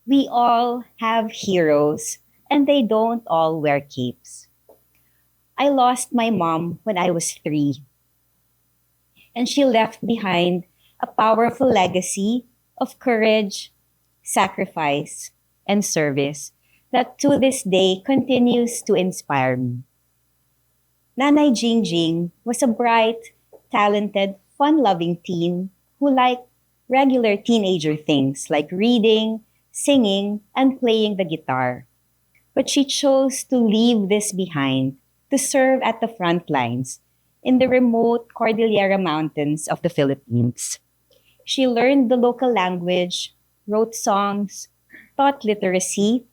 We all have heroes, and they don't all wear capes. I lost my mom when I was 3, and she left behind a powerful legacy of courage, sacrifice, and service that to this day continues to inspire me. Nanay Jingjing was a bright, talented, fun-loving teen who liked regular teenager things like reading, singing, and playing the guitar. But she chose to leave this behind to serve at the front lines in the remote Cordillera Mountains of the Philippines. She learned the local language, wrote songs, taught literacy,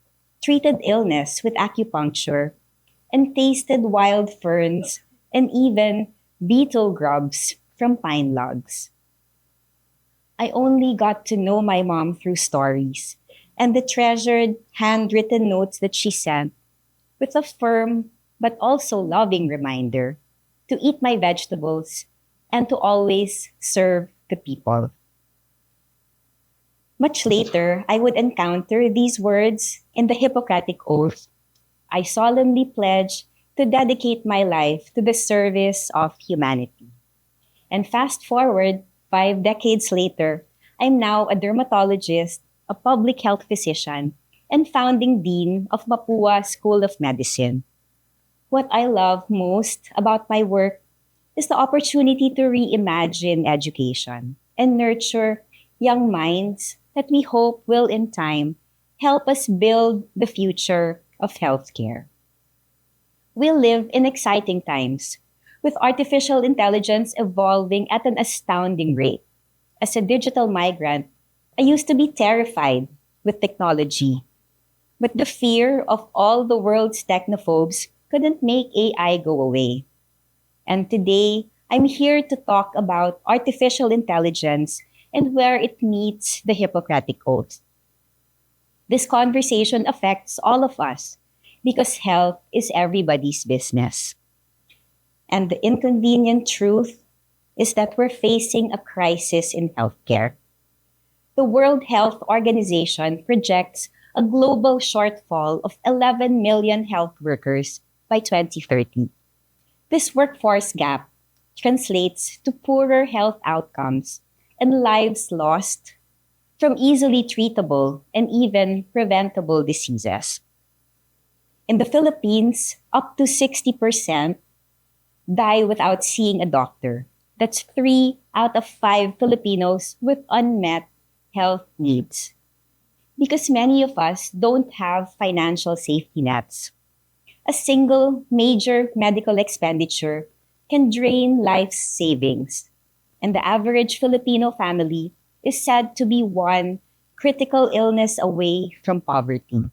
treated illness with acupuncture, and tasted wild ferns and even beetle grubs from pine logs. I only got to know my mom through stories and the treasured handwritten notes that she sent, with a firm but also loving reminder to eat my vegetables and to always serve the people. Much later, I would encounter these words in the Hippocratic Oath. I solemnly pledge to dedicate my life to the service of humanity. And fast forward 5 decades later, I'm now a dermatologist, a public health physician, and founding dean of Mapua School of Medicine. What I love most about my work is the opportunity to reimagine education and nurture young minds that we hope will, in time, help us build the future of healthcare. We live in exciting times, with artificial intelligence evolving at an astounding rate. As a digital migrant, I used to be terrified with technology, but the fear of all the world's technophobes couldn't make AI go away. And today, I'm here to talk about artificial intelligence and where it meets the Hippocratic Oath. This conversation affects all of us because health is everybody's business. And the inconvenient truth is that we're facing a crisis in healthcare. The World Health Organization projects a global shortfall of 11 million health workers by 2030. This workforce gap translates to poorer health outcomes and lives lost from easily treatable and even preventable diseases. In the Philippines, up to 60% die without seeing a doctor. That's 3 out of 5 Filipinos with unmet health needs. Because many of us don't have financial safety nets. A single major medical expenditure can drain life's savings, and the average Filipino family is said to be one critical illness away from poverty.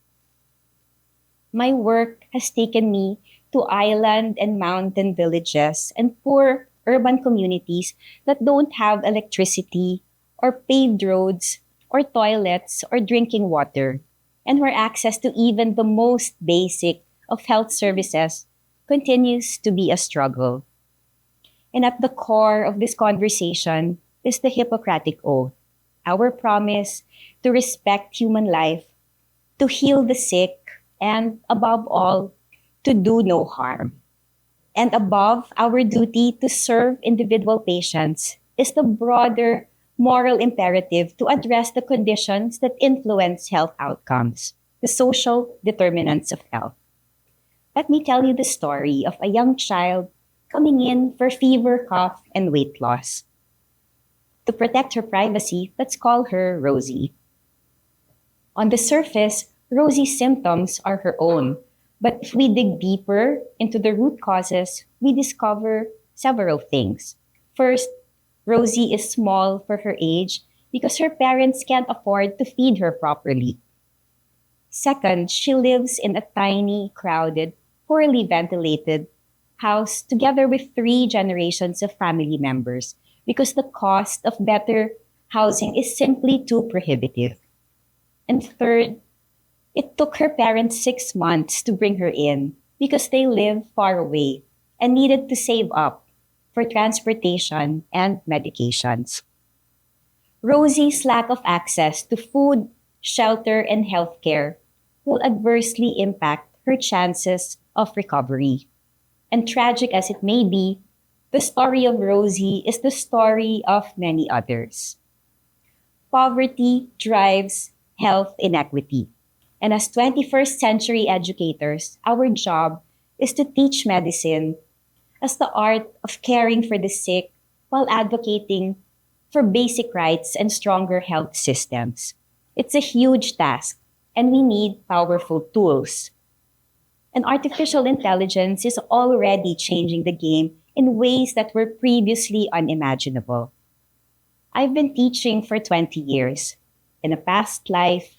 My work has taken me to island and mountain villages and poor urban communities that don't have electricity or paved roads or toilets or drinking water, and where access to even the most basic of health services continues to be a struggle. And at the core of this conversation is the Hippocratic Oath, our promise to respect human life, to heal the sick, and above all, to do no harm. And above our duty to serve individual patients is the broader moral imperative to address the conditions that influence health outcomes, the social determinants of health. Let me tell you the story of a young child coming in for fever, cough, and weight loss. To protect her privacy, let's call her Rosie. On the surface, Rosie's symptoms are her own, but if we dig deeper into the root causes, we discover several things. First, Rosie is small for her age because her parents can't afford to feed her properly. Second, she lives in a tiny, crowded, poorly ventilated house together with 3 generations of family members because the cost of better housing is simply too prohibitive. And third, it took her parents 6 months to bring her in because they live far away and needed to save up for transportation and medications. Rosie's lack of access to food, shelter, and healthcare will adversely impact her chances of recovery. And tragic as it may be, the story of Rosie is the story of many others. Poverty drives health inequity. And as 21st century educators, our job is to teach medicine as the art of caring for the sick while advocating for basic rights and stronger health systems. It's a huge task, and we need powerful tools. And artificial intelligence is already changing the game in ways that were previously unimaginable. I've been teaching for 20 years. In a past life,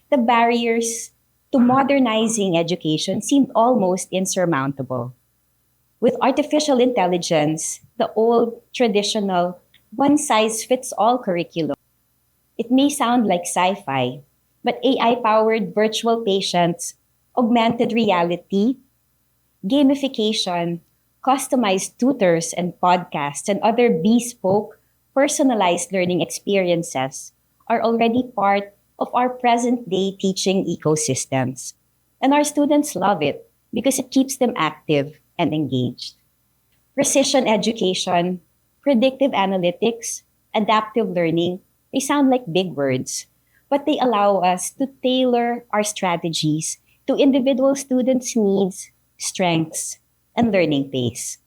the barriers to modernizing education seemed almost insurmountable. With artificial intelligence, the old traditional one size fits all curriculum, it may sound like sci fi, but AI powered virtual patients, augmented reality, gamification, customized tutors and podcasts, and other bespoke, personalized learning experiences are already part of our present day teaching ecosystems. And our students love it because it keeps them active and engaged. Precision education, predictive analytics, adaptive learning, they sound like big words, but they allow us to tailor our strategies to individual students' needs, strengths, and learning pace.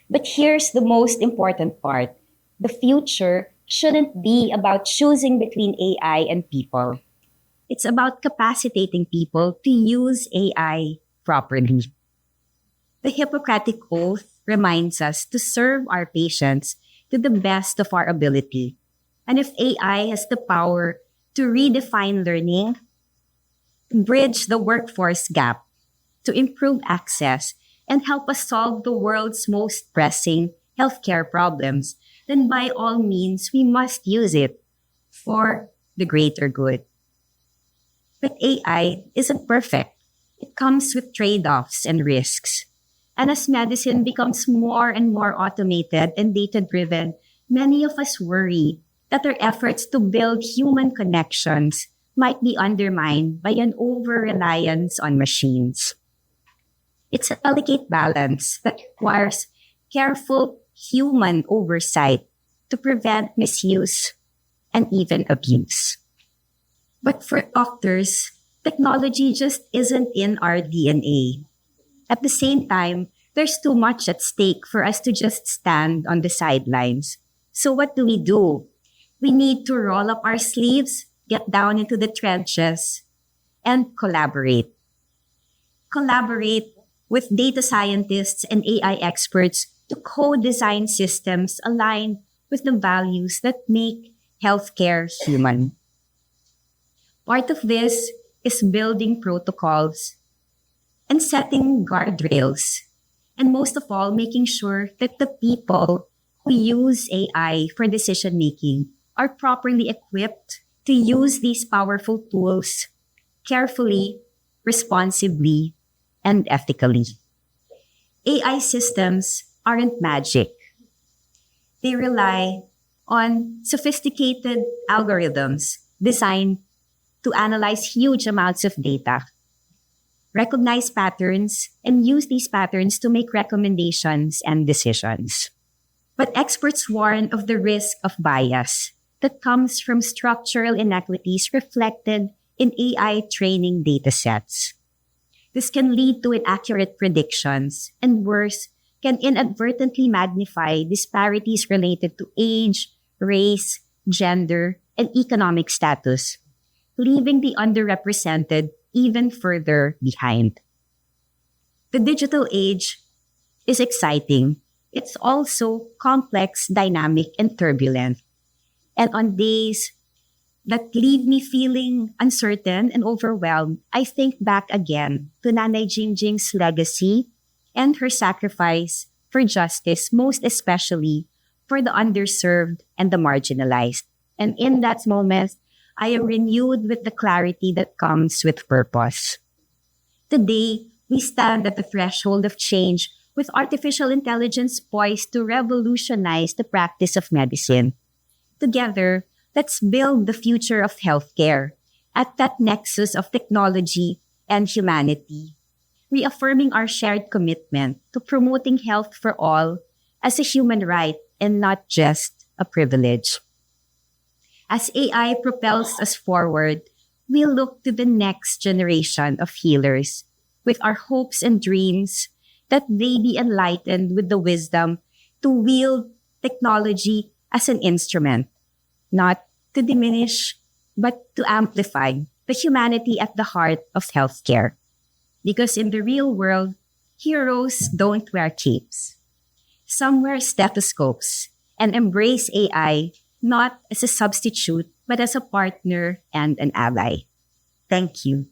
But here's the most important part. The future shouldn't be about choosing between AI and people. It's about capacitating people to use AI properly. The Hippocratic Oath reminds us to serve our patients to the best of our ability. And if AI has the power to redefine learning, bridge the workforce gap, to improve access, and help us solve the world's most pressing healthcare problems, then by all means, we must use it for the greater good. But AI isn't perfect. It comes with trade-offs and risks. And as medicine becomes more and more automated and data-driven, many of us worry that our efforts to build human connections might be undermined by an over-reliance on machines. It's a delicate balance that requires careful human oversight to prevent misuse and even abuse. But for doctors, technology just isn't in our DNA. At the same time, there's too much at stake for us to just stand on the sidelines. So what do? We need to roll up our sleeves, get down into the trenches, and collaborate. Collaborate with data scientists and AI experts to co-design systems aligned with the values that make healthcare human. Part of this is building protocols and setting guardrails, and most of all, making sure that the people who use AI for decision making are properly equipped to use these powerful tools carefully, responsibly, and ethically. AI systems aren't magic. They rely on sophisticated algorithms designed to analyze huge amounts of data, recognize patterns, and use these patterns to make recommendations and decisions. But experts warn of the risk of bias that comes from structural inequities reflected in AI training datasets. This can lead to inaccurate predictions, and worse, can inadvertently magnify disparities related to age, race, gender, and economic status, leaving the underrepresented even further behind. The digital age is exciting. It's also complex, dynamic, and turbulent. And on days that leave me feeling uncertain and overwhelmed, I think back again to Nanay Jingjing's legacy and her sacrifice for justice, most especially for the underserved and the marginalized. And in that moment, I am renewed with the clarity that comes with purpose. Today, we stand at the threshold of change with artificial intelligence poised to revolutionize the practice of medicine. Together, Let's build the future of healthcare at that nexus of technology and humanity, reaffirming our shared commitment to promoting health for all as a human right and not just a privilege. As AI propels us forward, we look to the next generation of healers with our hopes and dreams that they be enlightened with the wisdom to wield technology as an instrument, not to diminish, but to amplify the humanity at the heart of healthcare. Because in the real world, heroes don't wear capes. Some wear stethoscopes and embrace AI not as a substitute, but as a partner and an ally. Thank you.